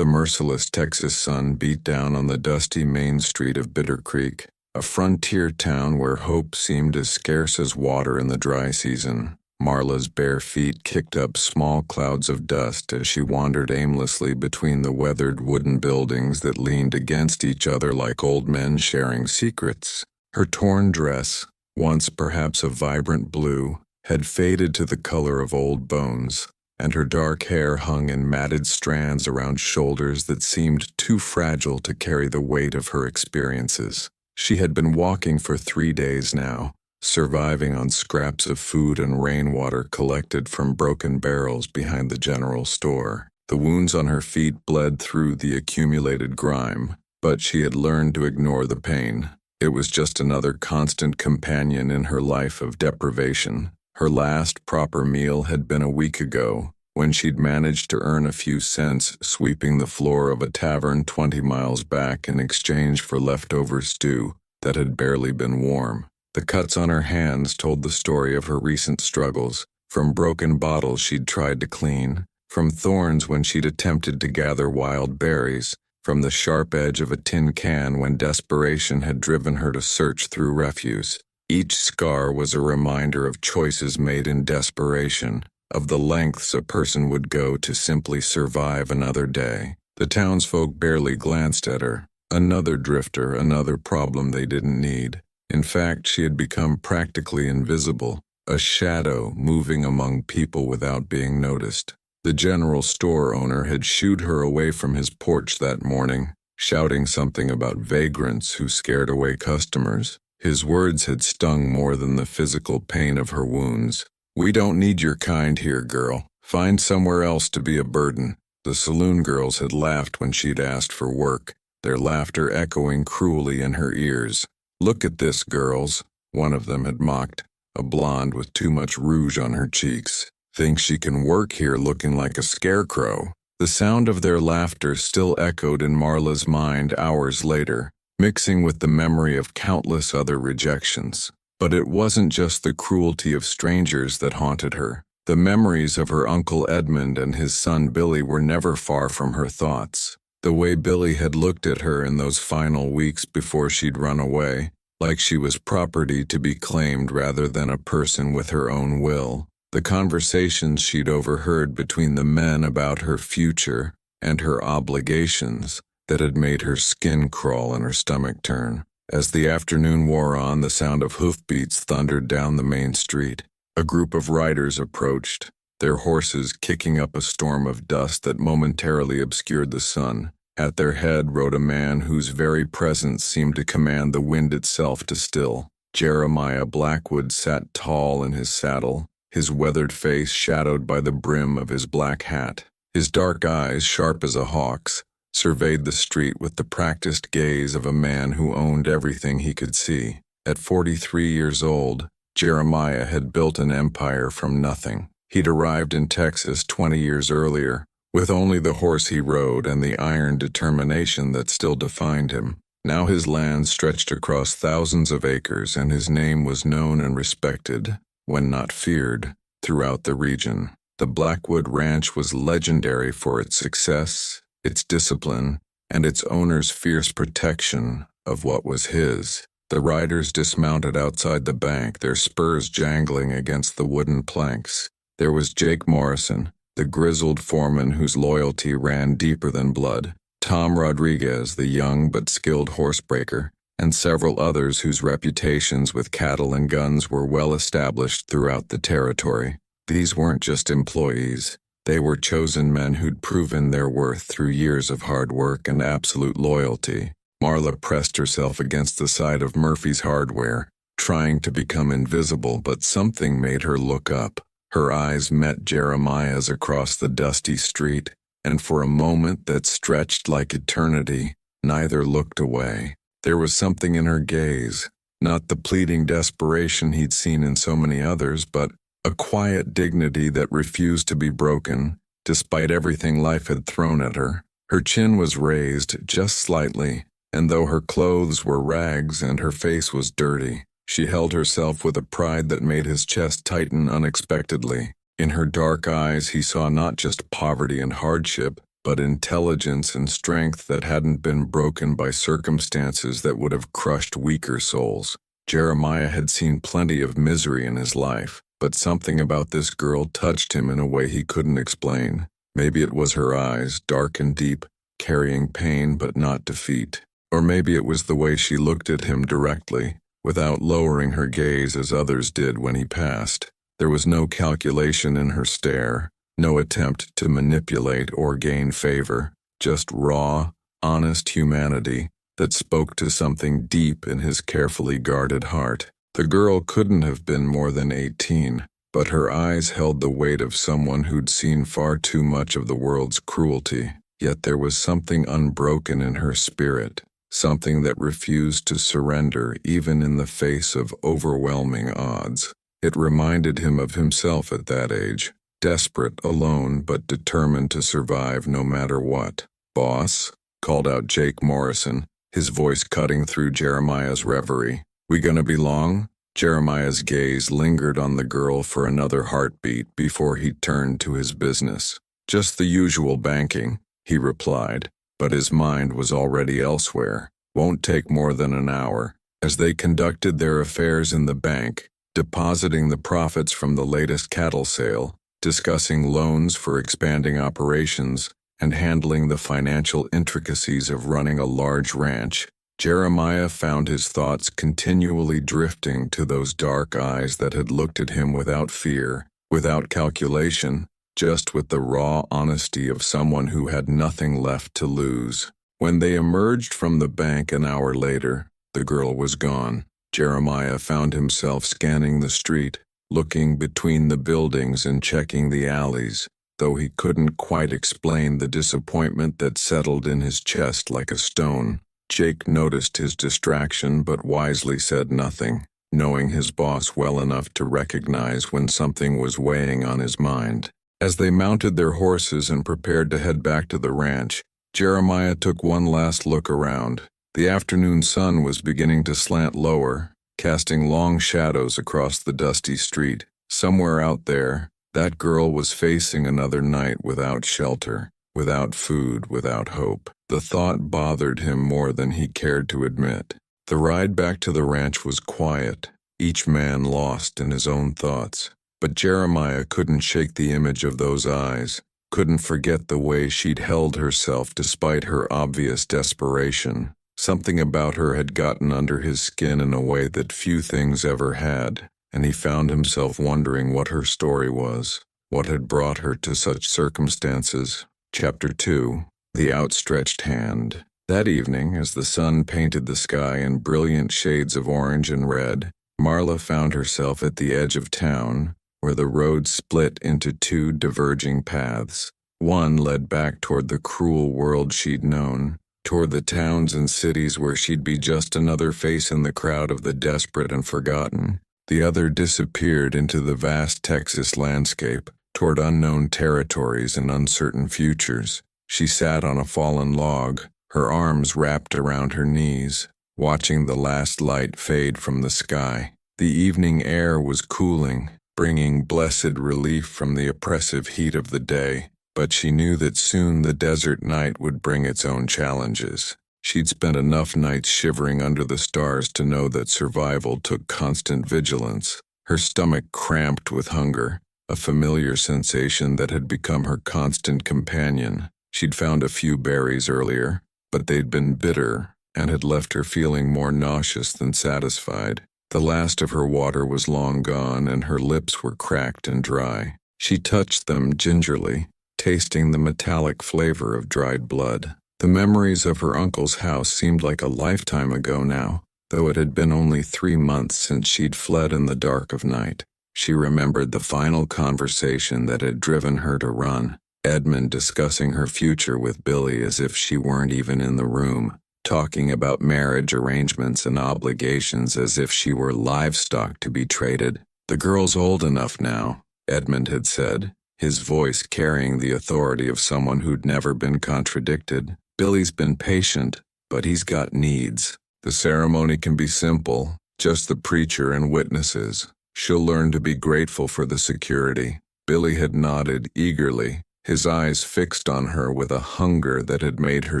The merciless Texas sun beat down on the dusty main street of Bitter Creek, a frontier town where hope seemed as scarce as water in the dry season. Marla's bare feet kicked up small clouds of dust as she wandered aimlessly between the weathered wooden buildings that leaned against each other like old men sharing secrets. Her torn dress, once perhaps a vibrant blue, had faded to the color of old bones, and her dark hair hung in matted strands around shoulders that seemed too fragile to carry the weight of her experiences. She had been walking for 3 days now, surviving on scraps of food and rainwater collected from broken barrels behind the general store. The wounds on her feet bled through the accumulated grime, but she had learned to ignore the pain. It was just another constant companion in her life of deprivation. Her last proper meal had been a week ago, when she'd managed to earn a few cents sweeping the floor of a tavern 20 miles back in exchange for leftover stew that had barely been warm. The cuts on her hands told the story of her recent struggles, from broken bottles she'd tried to clean, from thorns when she'd attempted to gather wild berries, from the sharp edge of a tin can when desperation had driven her to search through refuse. Each scar was a reminder of choices made in desperation, of the lengths a person would go to simply survive another day. The townsfolk barely glanced at her. Another drifter, another problem they didn't need. In fact, she had become practically invisible, a shadow moving among people without being noticed. The general store owner had shooed her away from his porch that morning, shouting something about vagrants who scared away customers. His words had stung more than the physical pain of her wounds. "We don't need your kind here, girl. Find somewhere else to be a burden." The saloon girls had laughed when she'd asked for work, their laughter echoing cruelly in her ears. "Look at this, girls," one of them had mocked, a blonde with too much rouge on her cheeks. "Thinks she can work here looking like a scarecrow." The sound of their laughter still echoed in Marla's mind hours later, mixing with the memory of countless other rejections. But it wasn't just the cruelty of strangers that haunted her. The memories of her Uncle Edmund and his son Billy were never far from her thoughts. The way Billy had looked at her in those final weeks before she'd run away, like she was property to be claimed rather than a person with her own will. The conversations she'd overheard between the men about her future and her obligations that had made her skin crawl and her stomach turn. As the afternoon wore on, the sound of hoofbeats thundered down the main street. A group of riders approached, their horses kicking up a storm of dust that momentarily obscured the sun. At their head rode a man whose very presence seemed to command the wind itself to still. Jeremiah Blackwood sat tall in his saddle, his weathered face shadowed by the brim of his black hat. His dark eyes, sharp as a hawk's, surveyed the street with the practiced gaze of a man who owned everything he could see. At 43 years old, Jeremiah had built an empire from nothing. He'd arrived in Texas 20 years earlier, with only the horse he rode and the iron determination that still defined him. Now his land stretched across thousands of acres, and his name was known and respected, when not feared, throughout the region. The Blackwood Ranch was legendary for its success, its discipline, and its owner's fierce protection of what was his. The riders dismounted outside the bank, their spurs jangling against the wooden planks. There was Jake Morrison, the grizzled foreman whose loyalty ran deeper than blood, Tom Rodriguez, the young but skilled horsebreaker, and several others whose reputations with cattle and guns were well established throughout the territory. These weren't just employees. They were chosen men who'd proven their worth through years of hard work and absolute loyalty. Marla pressed herself against the side of Murphy's Hardware, trying to become invisible, but something made her look up. Her eyes met Jeremiah's across the dusty street, and for a moment that stretched like eternity, neither looked away. There was something in her gaze, not the pleading desperation he'd seen in so many others, but a quiet dignity that refused to be broken, despite everything life had thrown at her. Her chin was raised just slightly, and though her clothes were rags and her face was dirty, she held herself with a pride that made his chest tighten unexpectedly. In her dark eyes he saw not just poverty and hardship, but intelligence and strength that hadn't been broken by circumstances that would have crushed weaker souls. Jeremiah had seen plenty of misery in his life, but something about this girl touched him in a way he couldn't explain. Maybe it was her eyes, dark and deep, carrying pain but not defeat. Or maybe it was the way she looked at him directly, without lowering her gaze as others did when he passed. There was no calculation in her stare, no attempt to manipulate or gain favor, just raw, honest humanity that spoke to something deep in his carefully guarded heart. The girl couldn't have been more than 18, but her eyes held the weight of someone who'd seen far too much of the world's cruelty. Yet there was something unbroken in her spirit, something that refused to surrender even in the face of overwhelming odds. It reminded him of himself at that age, desperate, alone, but determined to survive no matter what. "Boss," called out Jake Morrison, his voice cutting through Jeremiah's reverie. "We gonna be long?" Jeremiah's gaze lingered on the girl for another heartbeat before he turned to his business. "Just the usual banking," he replied, but his mind was already elsewhere. "Won't take more than an hour." As they conducted their affairs in the bank, depositing the profits from the latest cattle sale, discussing loans for expanding operations, and handling the financial intricacies of running a large ranch, Jeremiah found his thoughts continually drifting to those dark eyes that had looked at him without fear, without calculation, just with the raw honesty of someone who had nothing left to lose. When they emerged from the bank an hour later, the girl was gone. Jeremiah found himself scanning the street, looking between the buildings and checking the alleys, though he couldn't quite explain the disappointment that settled in his chest like a stone. Jake noticed his distraction but wisely said nothing, knowing his boss well enough to recognize when something was weighing on his mind. As they mounted their horses and prepared to head back to the ranch, Jeremiah took one last look around. The afternoon sun was beginning to slant lower, casting long shadows across the dusty street. Somewhere out there, that girl was facing another night without shelter, without food, without hope. The thought bothered him more than he cared to admit. The ride back to the ranch was quiet, each man lost in his own thoughts. But Jeremiah couldn't shake the image of those eyes, couldn't forget the way she'd held herself despite her obvious desperation. Something about her had gotten under his skin in a way that few things ever had, and he found himself wondering what her story was, what had brought her to such circumstances. Chapter 2. The Outstretched Hand. That evening, as the sun painted the sky in brilliant shades of orange and red, Marla found herself at the edge of town, where the road split into two diverging paths. One led back toward the cruel world she'd known, toward the towns and cities where she'd be just another face in the crowd of the desperate and forgotten. The other disappeared into the vast Texas landscape, toward unknown territories and uncertain futures. She sat on a fallen log, her arms wrapped around her knees, watching the last light fade from the sky. The evening air was cooling, bringing blessed relief from the oppressive heat of the day, but she knew that soon the desert night would bring its own challenges. She'd spent enough nights shivering under the stars to know that survival took constant vigilance. Her stomach cramped with hunger, a familiar sensation that had become her constant companion. She'd found a few berries earlier, but they'd been bitter and had left her feeling more nauseous than satisfied. The last of her water was long gone and her lips were cracked and dry. She touched them gingerly, tasting the metallic flavor of dried blood. The memories of her uncle's house seemed like a lifetime ago now, though it had been only 3 months since she'd fled in the dark of night. She remembered the final conversation that had driven her to run, Edmund discussing her future with Billy as if she weren't even in the room, talking about marriage arrangements and obligations as if she were livestock to be traded. "The girl's old enough now," Edmund had said, his voice carrying the authority of someone who'd never been contradicted. "Billy's been patient, but he's got needs. The ceremony can be simple, just the preacher and witnesses. She'll learn to be grateful for the security." Billy had nodded eagerly, his eyes fixed on her with a hunger that had made her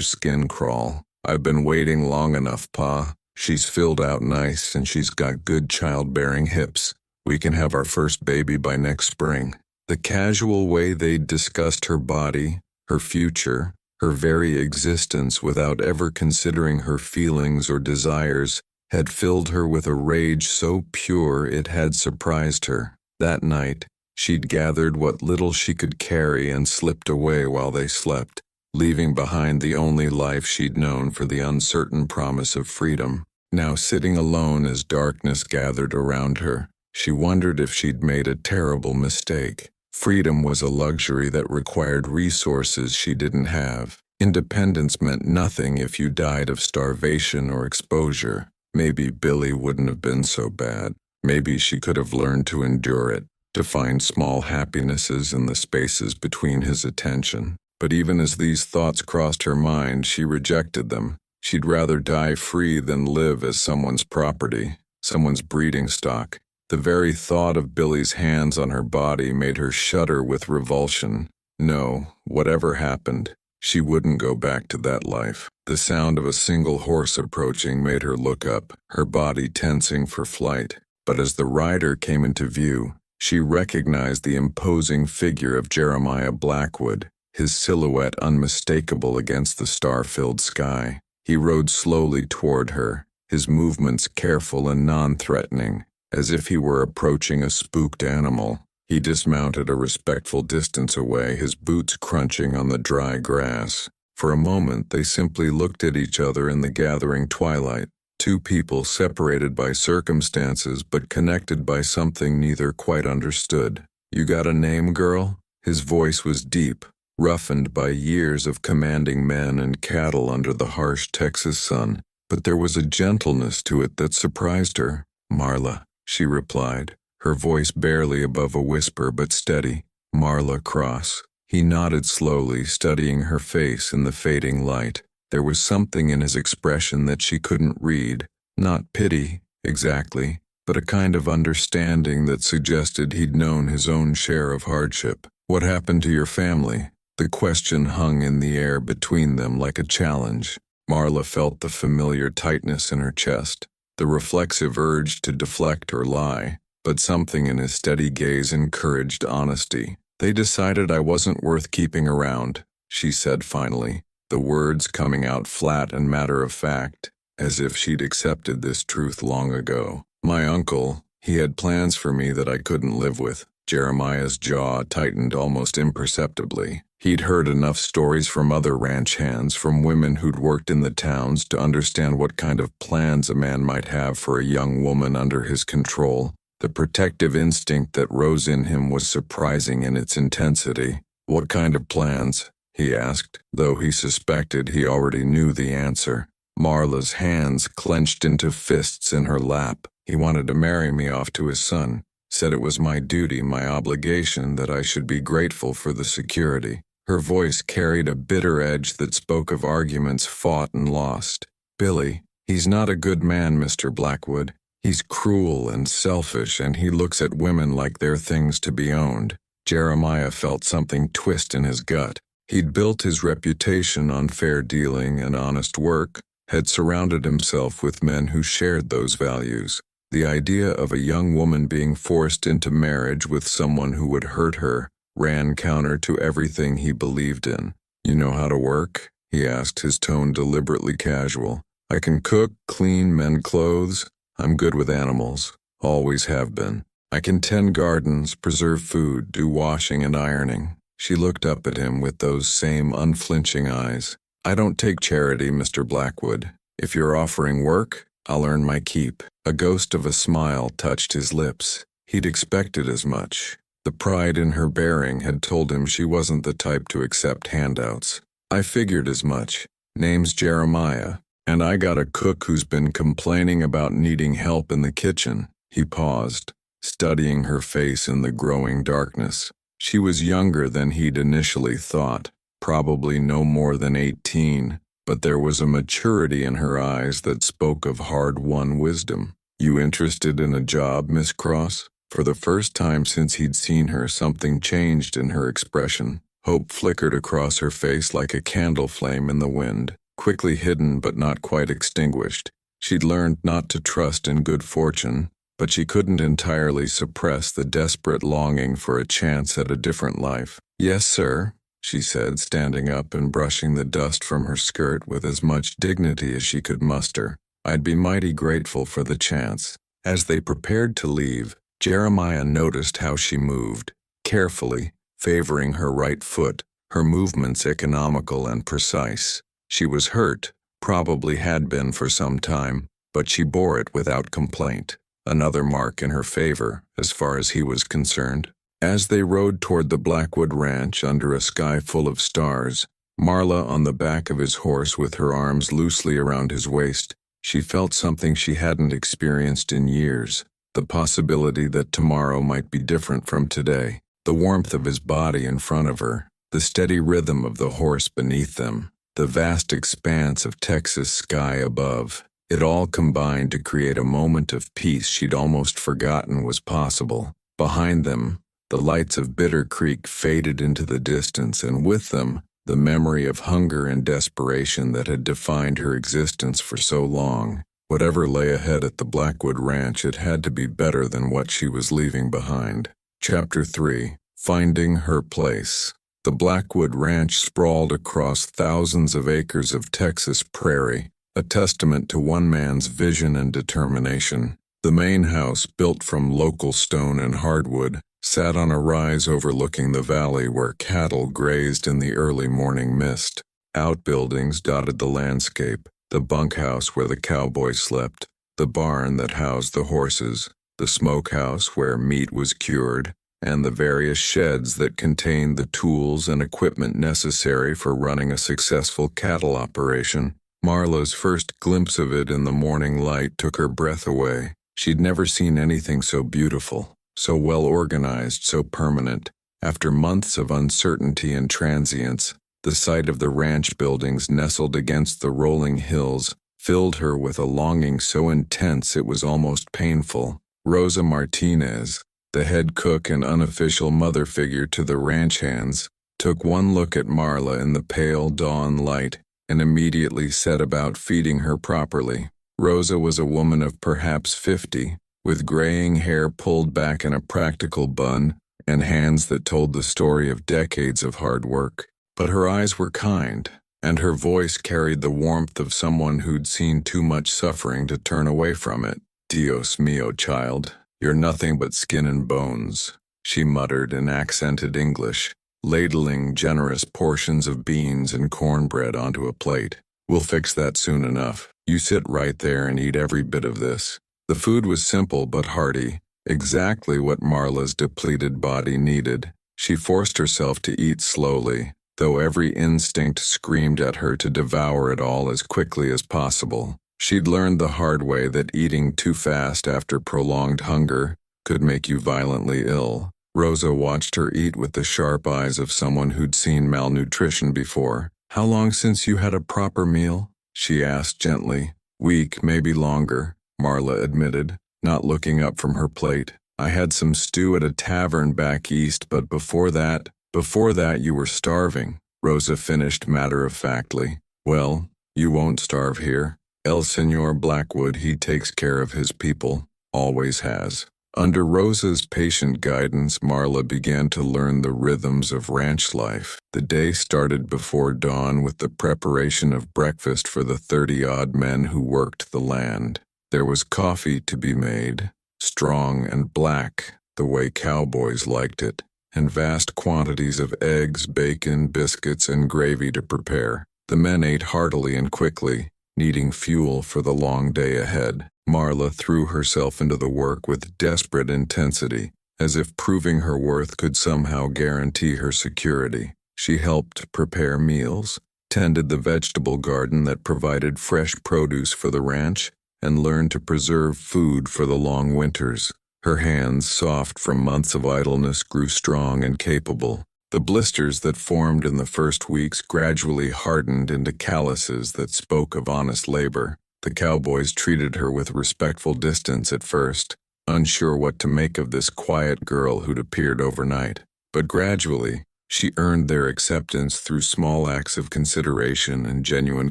skin crawl. "I've been waiting long enough, Pa. She's filled out nice and she's got good childbearing hips. We can have our first baby by next spring." The casual way they'd discussed her body, her future, her very existence without ever considering her feelings or desires had filled her with a rage so pure it had surprised her. That night, she'd gathered what little she could carry and slipped away while they slept, leaving behind the only life she'd known for the uncertain promise of freedom. Now sitting alone as darkness gathered around her, she wondered if she'd made a terrible mistake. Freedom was a luxury that required resources she didn't have. Independence meant nothing if you died of starvation or exposure. Maybe Billy wouldn't have been so bad. Maybe she could have learned to endure it, to find small happinesses in the spaces between his attention. But even as these thoughts crossed her mind, she rejected them. She'd rather die free than live as someone's property, someone's breeding stock. The very thought of Billy's hands on her body made her shudder with revulsion. No, whatever happened, she wouldn't go back to that life. The sound of a single horse approaching made her look up, her body tensing for flight. But as the rider came into view, she recognized the imposing figure of Jeremiah Blackwood, his silhouette unmistakable against the star-filled sky. He rode slowly toward her, his movements careful and non-threatening, as if he were approaching a spooked animal. He dismounted a respectful distance away, his boots crunching on the dry grass. For a moment, they simply looked at each other in the gathering twilight, two people separated by circumstances but connected by something neither quite understood. "You got a name, girl?" His voice was deep, roughened by years of commanding men and cattle under the harsh Texas sun, but there was a gentleness to it that surprised her. "Marla," she replied, her voice barely above a whisper but steady. "Marla Cross." He nodded slowly, studying her face in the fading light. There was something in his expression that she couldn't read. Not pity, exactly, but a kind of understanding that suggested he'd known his own share of hardship. "What happened to your family?" The question hung in the air between them like a challenge. Marla felt the familiar tightness in her chest, the reflexive urge to deflect or lie, but something in his steady gaze encouraged honesty. "They decided I wasn't worth keeping around," she said finally, the words coming out flat and matter-of-fact, as if she'd accepted this truth long ago. "My uncle, he had plans for me that I couldn't live with." Jeremiah's jaw tightened almost imperceptibly. He'd heard enough stories from other ranch hands, from women who'd worked in the towns, to understand what kind of plans a man might have for a young woman under his control. The protective instinct that rose in him was surprising in its intensity. "What kind of plans?" he asked, though he suspected he already knew the answer. Marla's hands clenched into fists in her lap. "He wanted to marry me off to his son. Said it was my duty, my obligation, that I should be grateful for the security." Her voice carried a bitter edge that spoke of arguments fought and lost. "Billy, he's not a good man, Mr. Blackwood. He's cruel and selfish, and he looks at women like they're things to be owned." Jeremiah felt something twist in his gut. He'd built his reputation on fair dealing and honest work, had surrounded himself with men who shared those values. The idea of a young woman being forced into marriage with someone who would hurt her ran counter to everything he believed in. "You know how to work?" he asked, his tone deliberately casual. "I can cook, clean, mend clothes. I'm good with animals. Always have been. I can tend gardens, preserve food, do washing and ironing." She looked up at him with those same unflinching eyes. "I don't take charity, Mr. Blackwood. If you're offering work, I'll earn my keep." A ghost of a smile touched his lips. He'd expected as much. The pride in her bearing had told him she wasn't the type to accept handouts. "I figured as much. Name's Jeremiah, and I got a cook who's been complaining about needing help in the kitchen." He paused, studying her face in the growing darkness. She was younger than he'd initially thought, probably no more than 18, but there was a maturity in her eyes that spoke of hard-won wisdom. "You interested in a job, Miss Cross?" For the first time since he'd seen her, something changed in her expression. Hope flickered across her face like a candle flame in the wind, quickly hidden but not quite extinguished. She'd learned not to trust in good fortune, but she couldn't entirely suppress the desperate longing for a chance at a different life. "Yes, sir," she said, standing up and brushing the dust from her skirt with as much dignity as she could muster. "I'd be mighty grateful for the chance." As they prepared to leave, Jeremiah noticed how she moved, carefully, favoring her right foot, her movements economical and precise. She was hurt, probably had been for some time, but she bore it without complaint. Another mark in her favor, as far as he was concerned. As they rode toward the Blackwood Ranch under a sky full of stars, Marla on the back of his horse with her arms loosely around his waist, she felt something she hadn't experienced in years, the possibility that tomorrow might be different from today. The warmth of his body in front of her, the steady rhythm of the horse beneath them, the vast expanse of Texas sky above, it all combined to create a moment of peace she'd almost forgotten was possible. Behind them, the lights of Bitter Creek faded into the distance, and with them, the memory of hunger and desperation that had defined her existence for so long. Whatever lay ahead at the Blackwood Ranch, it had to be better than what she was leaving behind. Chapter 3. Finding Her Place. The Blackwood Ranch sprawled across thousands of acres of Texas prairie, a testament to one man's vision and determination. The main house, built from local stone and hardwood, sat on a rise overlooking the valley where cattle grazed in the early morning mist. Outbuildings dotted the landscape, the bunkhouse where the cowboys slept, the barn that housed the horses, the smokehouse where meat was cured, and the various sheds that contained the tools and equipment necessary for running a successful cattle operation. Marla's first glimpse of it in the morning light took her breath away. She'd never seen anything so beautiful, so well organized, so permanent. After months of uncertainty and transience, the sight of the ranch buildings nestled against the rolling hills filled her with a longing so intense it was almost painful. Rosa Martinez, the head cook and unofficial mother figure to the ranch hands, took one look at Marla in the pale dawn light and immediately set about feeding her properly. Rosa was a woman of perhaps 50, with graying hair pulled back in a practical bun and hands that told the story of decades of hard work. But her eyes were kind, and her voice carried the warmth of someone who'd seen too much suffering to turn away from it. "Dios mío, child, you're nothing but skin and bones," she muttered in accented English, ladling generous portions of beans and cornbread onto a plate. "We'll fix that soon enough. You sit right there and eat every bit of this." The food was simple but hearty, exactly what Marla's depleted body needed. She forced herself to eat slowly, though every instinct screamed at her to devour it all as quickly as possible. She'd learned the hard way that eating too fast after prolonged hunger could make you violently ill. Rosa watched her eat with the sharp eyes of someone who'd seen malnutrition before. "How long since you had a proper meal?" she asked gently. "Week, maybe longer," Marla admitted, not looking up from her plate. "I had some stew at a tavern back east, but before that you were starving," Rosa finished matter-of-factly. "Well, you won't starve here. El Señor Blackwood, he takes care of his people, always has." Under Rosa's patient guidance, Marla began to learn the rhythms of ranch life. The day started before dawn with the preparation of breakfast for the 30-odd men who worked the land. There was coffee to be made, strong and black, the way cowboys liked it, and vast quantities of eggs, bacon, biscuits, and gravy to prepare. The men ate heartily and quickly, needing fuel for the long day ahead. Marla threw herself into the work with desperate intensity, as if proving her worth could somehow guarantee her security. She helped prepare meals, tended the vegetable garden that provided fresh produce for the ranch, and learned to preserve food for the long winters. Her hands, soft from months of idleness, grew strong and capable. The blisters that formed in the first weeks gradually hardened into calluses that spoke of honest labor. The cowboys treated her with respectful distance at first, unsure what to make of this quiet girl who'd appeared overnight. But gradually, She earned their acceptance through small acts of consideration and genuine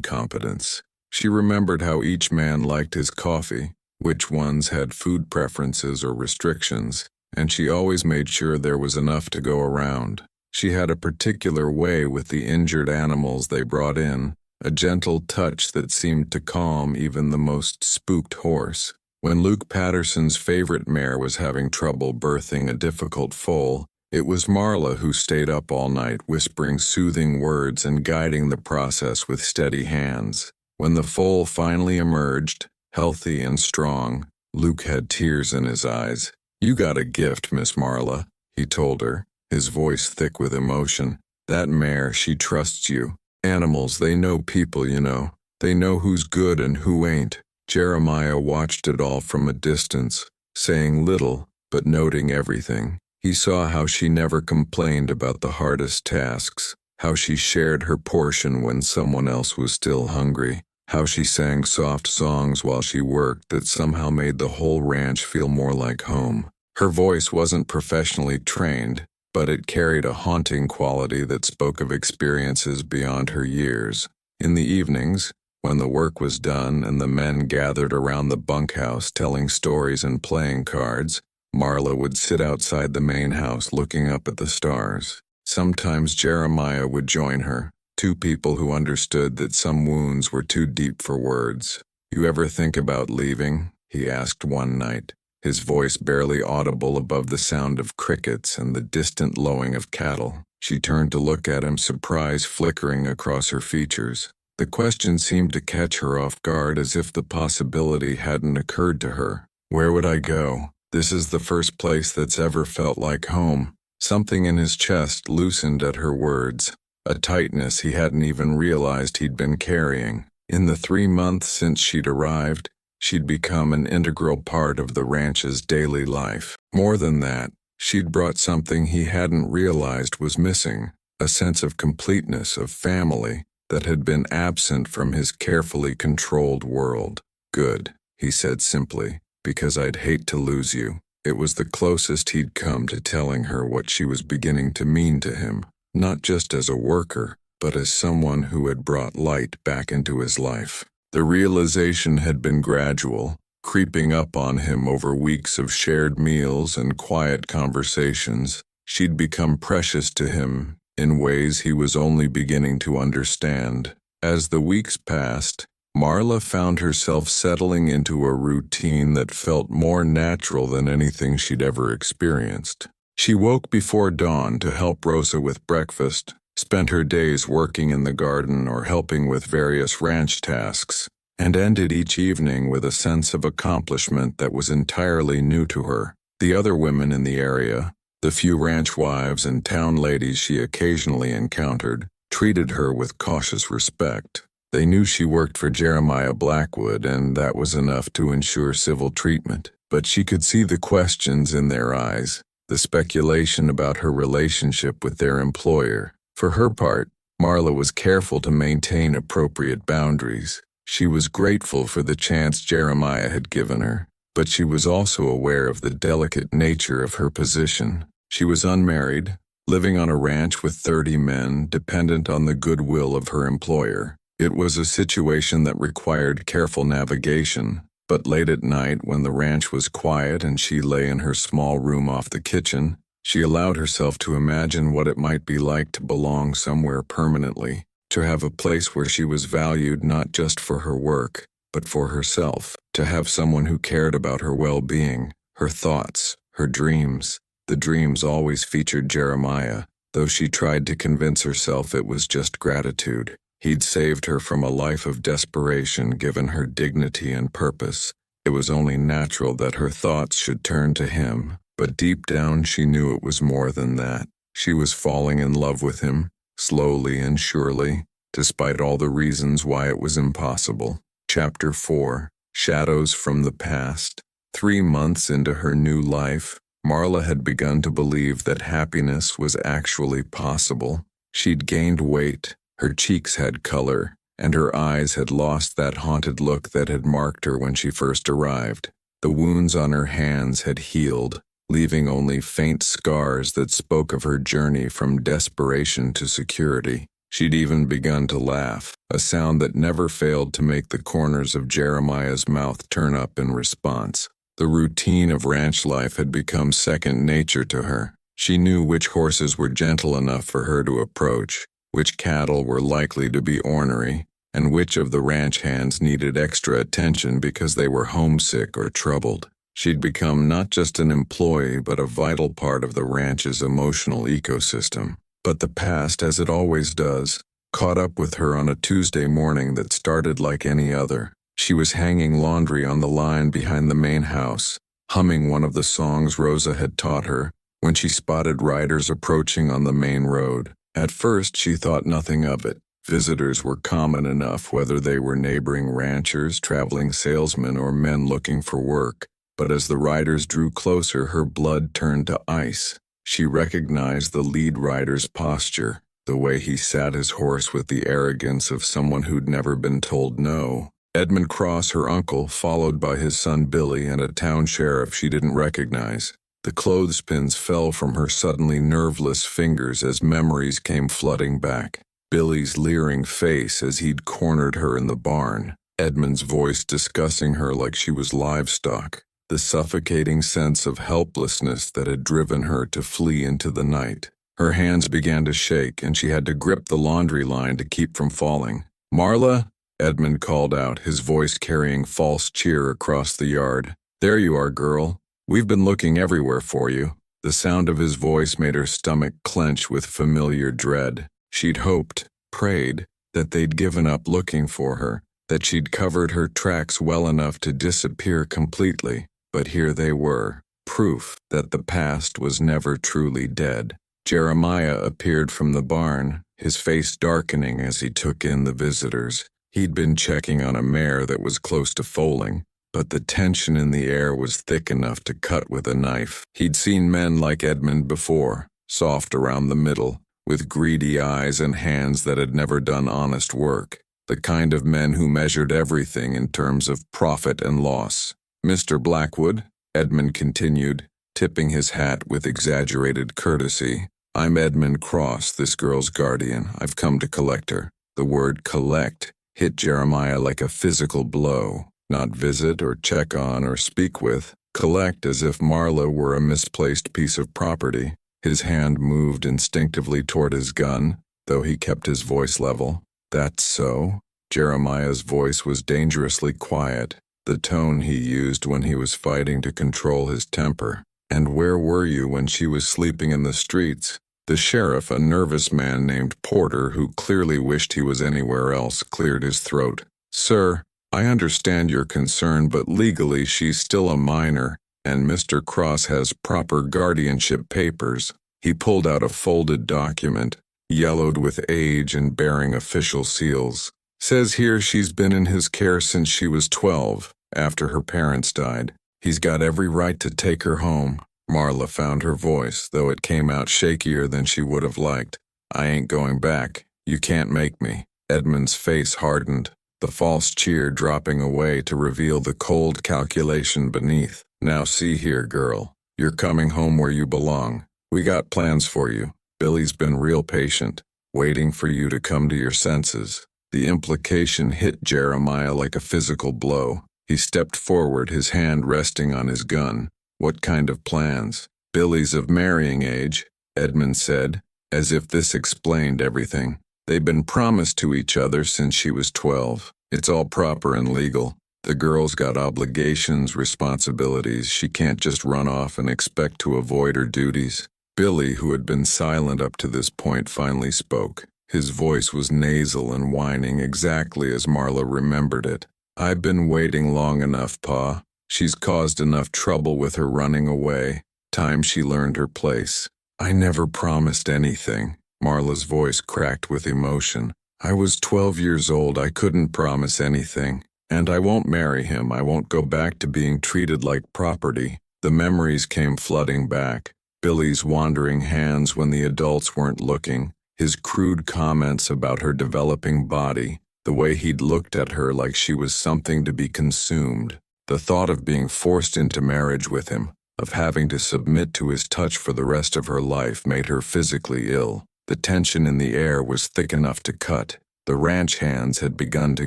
competence. She remembered how each man liked his coffee, which ones had food preferences or restrictions, and she always made sure there was enough to go around. She had a particular way with the injured animals they brought in, a gentle touch that seemed to calm even the most spooked horse. When Luke Patterson's favorite mare was having trouble birthing a difficult foal, it was Marla who stayed up all night whispering soothing words and guiding the process with steady hands. When the foal finally emerged, healthy and strong, Luke had tears in his eyes. "You got a gift, Miss Marla," he told her, his voice thick with emotion. "That mare, she trusts you. Animals, they know people, you know. They know who's good and who ain't." Jeremiah watched it all from a distance, saying little, but noting everything. He saw how she never complained about the hardest tasks, how she shared her portion when someone else was still hungry, how she sang soft songs while she worked that somehow made the whole ranch feel more like home. Her voice wasn't professionally trained, but it carried a haunting quality that spoke of experiences beyond her years. In the evenings, when the work was done and the men gathered around the bunkhouse telling stories and playing cards, Marla would sit outside the main house looking up at the stars. Sometimes Jeremiah would join her, two people who understood that some wounds were too deep for words. "You ever think about leaving?" he asked one night, his voice barely audible above the sound of crickets and the distant lowing of cattle. She turned to look at him, surprise flickering across her features. The question seemed to catch her off guard, as if the possibility hadn't occurred to her. "Where would I go? This is the first place that's ever felt like home." Something in his chest loosened at her words, a tightness he hadn't even realized he'd been carrying. In the 3 months since she'd arrived, she'd become an integral part of the ranch's daily life. More than that, she'd brought something he hadn't realized was missing, a sense of completeness, of family, that had been absent from his carefully controlled world. "Good," he said simply, "because I'd hate to lose you." It was the closest he'd come to telling her what she was beginning to mean to him, not just as a worker, but as someone who had brought light back into his life. The realization had been gradual, creeping up on him over weeks of shared meals and quiet conversations. She'd become precious to him in ways he was only beginning to understand. As the weeks passed, Marla found herself settling into a routine that felt more natural than anything she'd ever experienced. She woke before dawn to help Rosa with breakfast, spent her days working in the garden or helping with various ranch tasks, and ended each evening with a sense of accomplishment that was entirely new to her. The other women in the area, the few ranch wives and town ladies she occasionally encountered, treated her with cautious respect. They knew she worked for Jeremiah Blackwood, and that was enough to ensure civil treatment. But she could see the questions in their eyes, the speculation about her relationship with their employer. For her part, Marla was careful to maintain appropriate boundaries. She was grateful for the chance Jeremiah had given her, but she was also aware of the delicate nature of her position. She was unmarried, living on a ranch with 30 men, dependent on the goodwill of her employer. It was a situation that required careful navigation, but late at night, when the ranch was quiet and she lay in her small room off the kitchen, she allowed herself to imagine what it might be like to belong somewhere permanently, to have a place where she was valued not just for her work, but for herself, to have someone who cared about her well-being, her thoughts, her dreams. The dreams always featured Jeremiah, though she tried to convince herself it was just gratitude. He'd saved her from a life of desperation, given her dignity and purpose. It was only natural that her thoughts should turn to him, but deep down she knew it was more than that. She was falling in love with him, slowly and surely, despite all the reasons why it was impossible. Chapter 4. Shadows from the Past. 3 months into her new life, Marla had begun to believe that happiness was actually possible. She'd gained weight, her cheeks had color, and her eyes had lost that haunted look that had marked her when she first arrived. The wounds on her hands had healed, leaving only faint scars that spoke of her journey from desperation to security. She'd even begun to laugh, a sound that never failed to make the corners of Jeremiah's mouth turn up in response. The routine of ranch life had become second nature to her. She knew which horses were gentle enough for her to approach, which cattle were likely to be ornery, and which of the ranch hands needed extra attention because they were homesick or troubled. She'd become not just an employee but a vital part of the ranch's emotional ecosystem. But the past, as it always does, caught up with her on a Tuesday morning that started like any other. She was hanging laundry on the line behind the main house, humming one of the songs Rosa had taught her, when she spotted riders approaching on the main road. At first, she thought nothing of it. Visitors were common enough, whether they were neighboring ranchers, traveling salesmen, or men looking for work. But as the riders drew closer, her blood turned to ice. She recognized the lead rider's posture, the way he sat his horse with the arrogance of someone who'd never been told no. Edmund Cross, her uncle, followed by his son Billy and a town sheriff she didn't recognize. The clothespins fell from her suddenly nerveless fingers as memories came flooding back. Billy's leering face as he'd cornered her in the barn. Edmund's voice discussing her like she was livestock. The suffocating sense of helplessness that had driven her to flee into the night. Her hands began to shake, and she had to grip the laundry line to keep from falling. "Marla," Edmund called out, his voice carrying false cheer across the yard. "There you are, girl. We've been looking everywhere for you." The sound of his voice made her stomach clench with familiar dread. She'd hoped, prayed, that they'd given up looking for her, that she'd covered her tracks well enough to disappear completely. But here they were, proof that the past was never truly dead. Jeremiah appeared from the barn, his face darkening as he took in the visitors. He'd been checking on a mare that was close to foaling, but the tension in the air was thick enough to cut with a knife. He'd seen men like Edmund before, soft around the middle, with greedy eyes and hands that had never done honest work, the kind of men who measured everything in terms of profit and loss. "Mr. Blackwood," Edmund continued, tipping his hat with exaggerated courtesy, "I'm Edmund Cross, this girl's guardian. I've come to collect her." The word collect hit Jeremiah like a physical blow. Not visit or check on or speak with. Collect, as if Marla were a misplaced piece of property. His hand moved instinctively toward his gun, though he kept his voice level. "That's so?" Jeremiah's voice was dangerously quiet, the tone he used when he was fighting to control his temper. "And where were you when she was sleeping in the streets?" The sheriff, a nervous man named Porter, who clearly wished he was anywhere else, cleared his throat. "Sir, I understand your concern, but legally she's still a minor, and Mr. Cross has proper guardianship papers." He pulled out a folded document, yellowed with age and bearing official seals. "Says here she's been in his care since she was 12, after her parents died. He's got every right to take her home." Marla found her voice, though it came out shakier than she would have liked. "I ain't going back. You can't make me." Edmund's face hardened, the false cheer dropping away to reveal the cold calculation beneath. "Now see here, girl. You're coming home where you belong. We got plans for you. Billy's been real patient, waiting for you to come to your senses." The implication hit Jeremiah like a physical blow. He stepped forward, his hand resting on his gun. "What kind of plans?" "Billy's of marrying age," Edmund said, as if this explained everything. "They've been promised to each other since she was 12. It's all proper and legal. The girl's got obligations, responsibilities. She can't just run off and expect to avoid her duties." Billy, who had been silent up to this point, finally spoke. His voice was nasal and whining, exactly as Marla remembered it. "I've been waiting long enough, Pa. She's caused enough trouble with her running away. Time she learned her place." "I never promised anything." Marla's voice cracked with emotion. "I was 12 years old. I couldn't promise anything. And I won't marry him. I won't go back to being treated like property." The memories came flooding back. Billy's wandering hands when the adults weren't looking, his crude comments about her developing body, the way he'd looked at her like she was something to be consumed. The thought of being forced into marriage with him, of having to submit to his touch for the rest of her life made her physically ill. The tension in the air was thick enough to cut. The ranch hands had begun to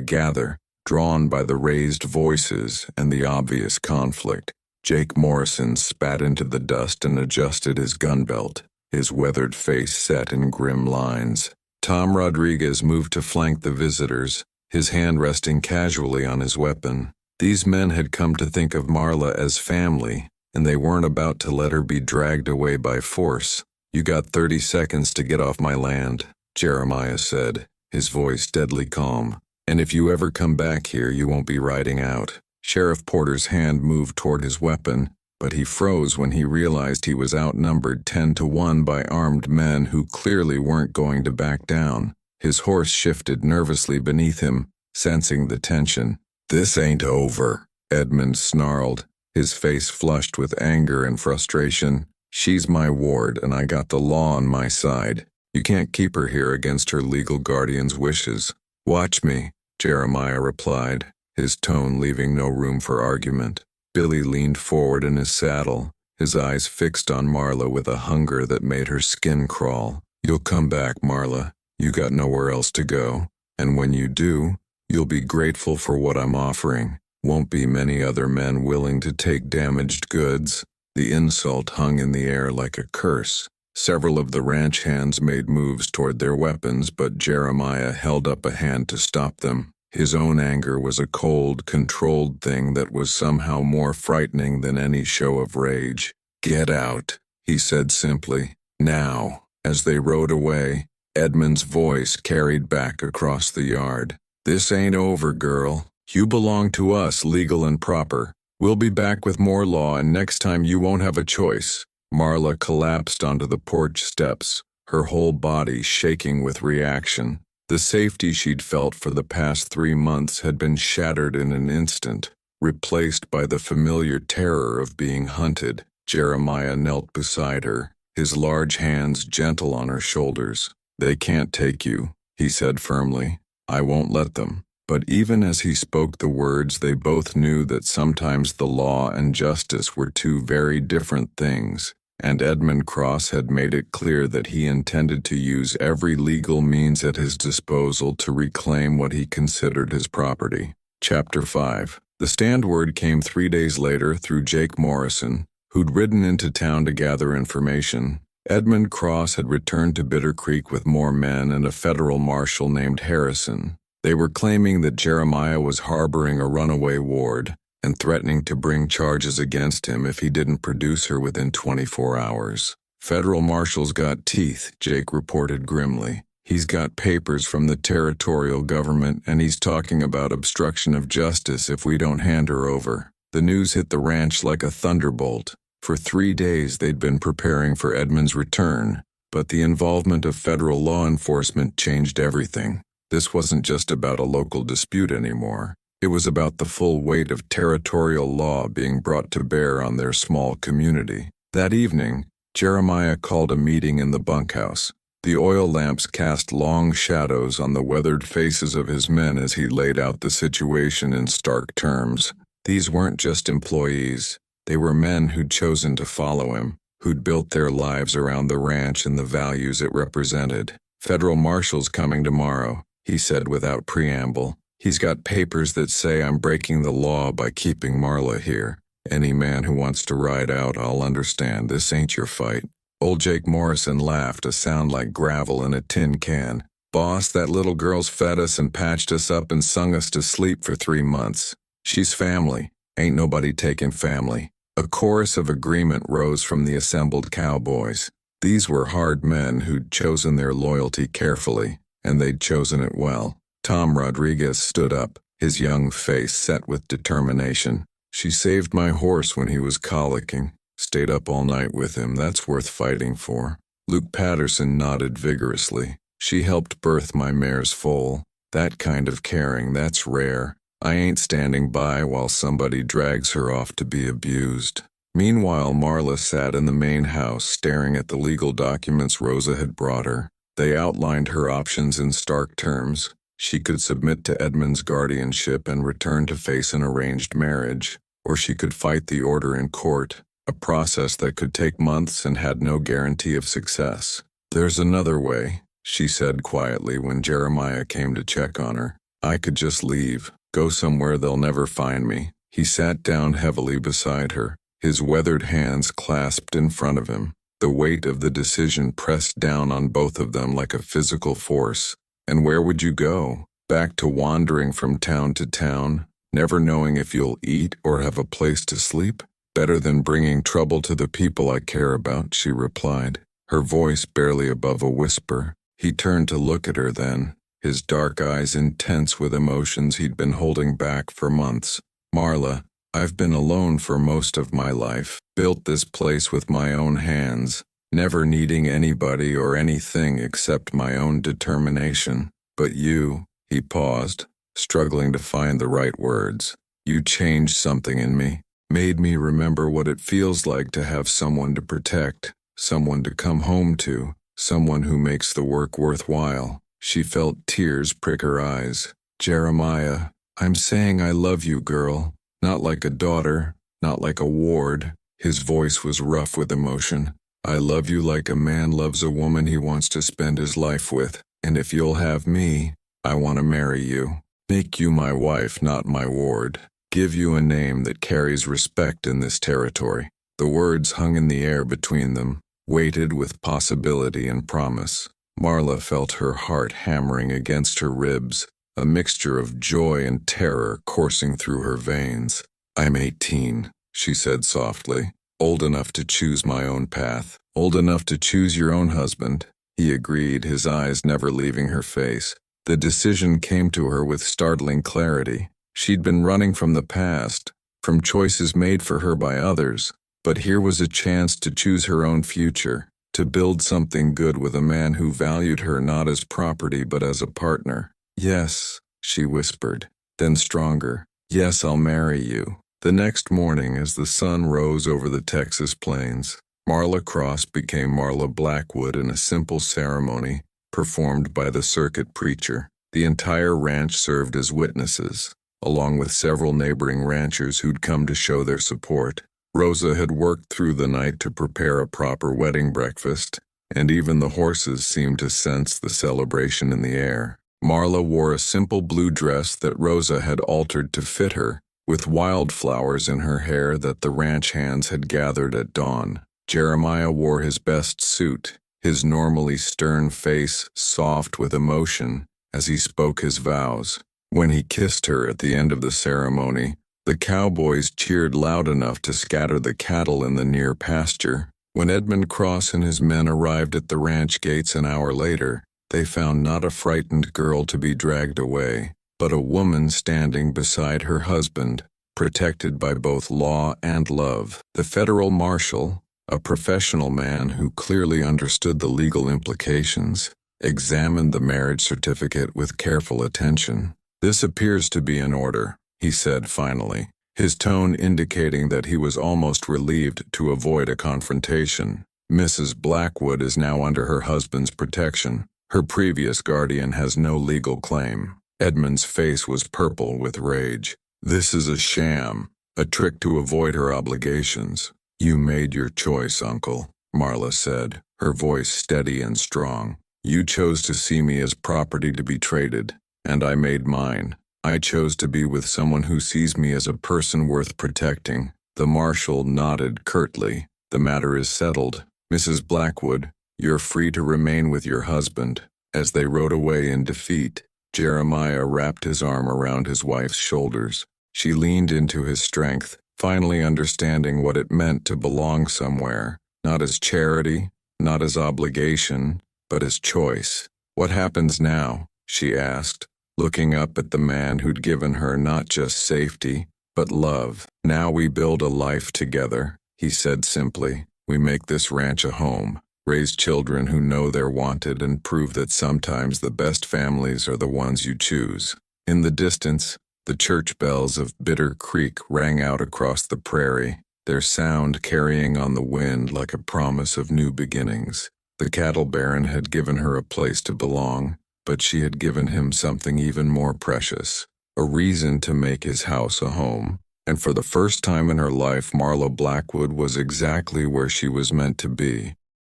gather, drawn by the raised voices and the obvious conflict. Jake Morrison spat into the dust and adjusted his gun belt, his weathered face set in grim lines. Tom Rodriguez moved to flank the visitors, his hand resting casually on his weapon. These men had come to think of Marla as family, and they weren't about to let her be dragged away by force. "You got 30 seconds to get off my land," Jeremiah said, his voice deadly calm. "And if you ever come back here, you won't be riding out." Sheriff Porter's hand moved toward his weapon, but he froze when he realized he was outnumbered 10-1 by armed men who clearly weren't going to back down. His horse shifted nervously beneath him, sensing the tension. "This ain't over," Edmund snarled, his face flushed with anger and frustration. "She's my ward, and I got the law on my side. You can't keep her here against her legal guardian's wishes." "Watch me," Jeremiah replied, his tone leaving no room for argument. Billy leaned forward in his saddle, his eyes fixed on Marla with a hunger that made her skin crawl. "You'll come back, Marla. You got nowhere else to go. And when you do, you'll be grateful for what I'm offering. Won't be many other men willing to take damaged goods." The insult hung in the air like a curse. Several of the ranch hands made moves toward their weapons, but Jeremiah held up a hand to stop them. His own anger was a cold, controlled thing that was somehow more frightening than any show of rage. "Get out," he said simply. "Now." As they rode away, Edmund's voice carried back across the yard. "This ain't over, girl. You belong to us, legal and proper. We'll be back with more law, and next time you won't have a choice." Marla collapsed onto the porch steps, her whole body shaking with reaction. The safety she'd felt for the past 3 months had been shattered in an instant, replaced by the familiar terror of being hunted. Jeremiah knelt beside her, his large hands gentle on her shoulders. "They can't take you," he said firmly. "I won't let them." But even as he spoke the words, they both knew that sometimes the law and justice were two very different things, and Edmund Cross had made it clear that he intended to use every legal means at his disposal to reclaim what he considered his property. Chapter 5. The stand word came 3 days later through Jake Morrison, who'd ridden into town to gather information. Edmund Cross had returned to Bitter Creek with more men and a federal marshal named Harrison. They were claiming that Jeremiah was harboring a runaway ward and threatening to bring charges against him if he didn't produce her within 24 hours. "Federal marshal's got teeth," Jake reported grimly. "He's got papers from the territorial government, and he's talking about obstruction of justice if we don't hand her over." The news hit the ranch like a thunderbolt. For 3 days they'd been preparing for Edmund's return, but the involvement of federal law enforcement changed everything. This wasn't just about a local dispute anymore. It was about the full weight of territorial law being brought to bear on their small community. That evening, Jeremiah called a meeting in the bunkhouse. The oil lamps cast long shadows on the weathered faces of his men as he laid out the situation in stark terms. These weren't just employees. They were men who'd chosen to follow him, who'd built their lives around the ranch and the values it represented. "Federal marshal's coming tomorrow," he said without preamble. "He's got papers that say I'm breaking the law by keeping Marla here. Any man who wants to ride out, I'll understand. This ain't your fight." Old Jake Morrison laughed, a sound like gravel in a tin can. "Boss, that little girl's fed us and patched us up and sung us to sleep for 3 months. She's family. Ain't nobody taking family." A chorus of agreement rose from the assembled cowboys. These were hard men who'd chosen their loyalty carefully, and they'd chosen it well. Tom Rodriguez stood up, his young face set with determination. "She saved my horse when he was colicking. Stayed up all night with him. That's worth fighting for." Luke Patterson nodded vigorously. "She helped birth my mare's foal. That kind of caring, that's rare. I ain't standing by while somebody drags her off to be abused." Meanwhile, Marla sat in the main house staring at the legal documents Rosa had brought her. They outlined her options in stark terms. She could submit to Edmund's guardianship and return to face an arranged marriage, or she could fight the order in court. a process that could take months and had no guarantee of success. "There's another way," she said quietly when Jeremiah came to check on her. "I could just leave, go somewhere they'll never find me." He sat down heavily beside her, his weathered hands clasped in front of him. The weight of the decision pressed down on both of them like a physical force. "And where would you go? Back to wandering from town to town, never knowing if you'll eat or have a place to sleep? Better than bringing trouble to the people I care about," she replied, her voice barely above a whisper. He turned to look at her then, his dark eyes intense with emotions he'd been holding back for months. "Marla, I've been alone for most of my life, built this place with my own hands, never needing anybody or anything except my own determination. But you," he paused, struggling to find the right words, "you changed something in me, made me remember what it feels like to have someone to protect, someone to come home to, someone who makes the work worthwhile." She felt tears prick her eyes. "Jeremiah, I'm saying I love you, girl. Not like a daughter, not like a ward." His voice was rough with emotion. "I love you like a man loves a woman he wants to spend his life with. And if you'll have me, I want to marry you. Make you my wife, not my ward. Give you a name that carries respect in this territory." The words hung in the air between them, weighted with possibility and promise. Marla felt her heart hammering against her ribs, a mixture of joy and terror coursing through her veins. "I'm 18, she said softly, "old enough to choose my own path, old enough to choose your own husband." He agreed, his eyes never leaving her face. The decision came to her with startling clarity. She'd been running from the past, from choices made for her by others, but here was a chance to choose her own future, to build something good with a man who valued her not as property but as a partner. "Yes," she whispered, then stronger, "Yes, I'll marry you." The next morning, as the sun rose over the Texas plains, Marla Cross became Marla Blackwood in a simple ceremony performed by the circuit preacher. The entire ranch served as witnesses, along with several neighboring ranchers who'd come to show their support. Rosa had worked through the night to prepare a proper wedding breakfast, and even the horses seemed to sense the celebration in the air. Marla wore a simple blue dress that Rosa had altered to fit her, with wildflowers in her hair that the ranch hands had gathered at dawn. Jeremiah wore his best suit, his normally stern face soft with emotion as he spoke his vows. When he kissed her at the end of the ceremony, the cowboys cheered loud enough to scatter the cattle in the near pasture. When Edmund Cross and his men arrived at the ranch gates an hour later, they found not a frightened girl to be dragged away, but a woman standing beside her husband, protected by both law and love. The federal marshal, a professional man who clearly understood the legal implications, examined the marriage certificate with careful attention. "This appears to be in order," he said finally, his tone indicating that he was almost relieved to avoid a confrontation. "Mrs. Blackwood is now under her husband's protection. Her previous guardian has no legal claim." Edmund's face was purple with rage. "This is a sham, a trick to avoid her obligations." "You made your choice, Uncle," Marla said, her voice steady and strong. "You chose to see me as property to be traded, and I made mine. I chose to be with someone who sees me as a person worth protecting." The marshal nodded curtly. "The matter is settled. Mrs. Blackwood, you're free to remain with your husband." As they rode away in defeat, Jeremiah wrapped his arm around his wife's shoulders. She leaned into his strength, finally understanding what it meant to belong somewhere, not as charity, not as obligation, but as choice. "What happens now?" she asked, looking up at the man who'd given her not just safety, but love. "Now we build a life together," he said simply. "We make this ranch a home, raise children who know they're wanted, and prove that sometimes the best families are the ones you choose." In the distance, the church bells of Bitter Creek rang out across the prairie, their sound carrying on the wind like a promise of new beginnings. The cattle baron had given her a place to belong, but she had given him something even more precious, a reason to make his house a home. And for the first time in her life, Marla Blackwood was exactly where she was meant to be,